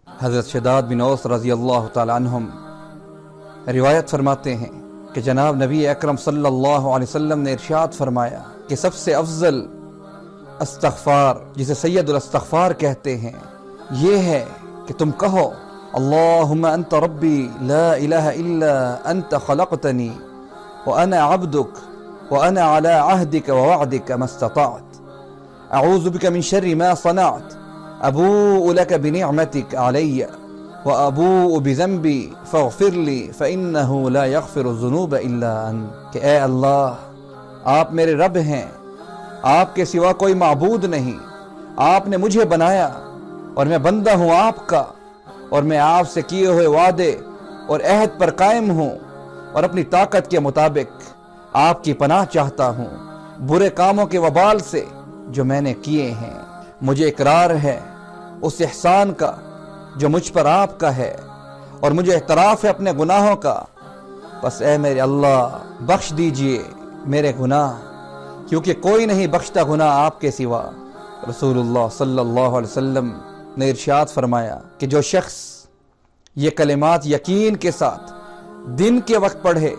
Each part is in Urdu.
حضرت شداد بن اوس رضی اللہ تعالی عنہم روایت فرماتے ہیں کہ جناب نبی اکرم صلی اللہ علیہ وسلم نے ارشاد فرمایا کہ سب سے افضل استغفار، جسے سید الاستغفار کہتے ہیں، یہ ہے کہ تم کہو اللہم انت ربی لا الہ الا انت خلقتنی وانا عبدک وانا علی عہدک ووعدک ما استطعت اعوذ بک من شر ما صنعت ابوء لک بنعمتک علی وابوء بذنبی فاغفر لی فانہ لا یغفر الذنوب الا انت، کہ اے اللہ آپ میرے رب ہیں، آپ کے سوا کوئی معبود نہیں، آپ نے مجھے بنایا اور میں بندہ ہوں آپ کا، اور میں آپ سے کیے ہوئے وعدے اور عہد پر قائم ہوں، اور اپنی طاقت کے مطابق آپ کی پناہ چاہتا ہوں برے کاموں کے وبال سے جو میں نے کیے ہیں۔ مجھے اقرار ہے اس احسان کا جو مجھ پر آپ کا ہے، اور مجھے اعتراف ہے اپنے گناہوں کا، بس اے میرے اللہ بخش دیجئے میرے گناہ، کیونکہ کوئی نہیں بخشتا گناہ آپ کے سوا۔ رسول اللہ صلی اللہ علیہ وسلم نے ارشاد فرمایا کہ جو شخص یہ کلمات یقین کے ساتھ دن کے وقت پڑھے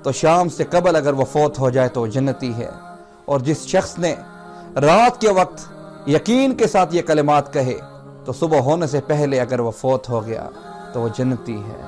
تو شام سے قبل اگر وہ فوت ہو جائے تو وہ جنتی ہے، اور جس شخص نے رات کے وقت یقین کے ساتھ یہ کلمات کہے تو صبح ہونے سے پہلے اگر وہ فوت ہو گیا تو وہ جنتی ہے۔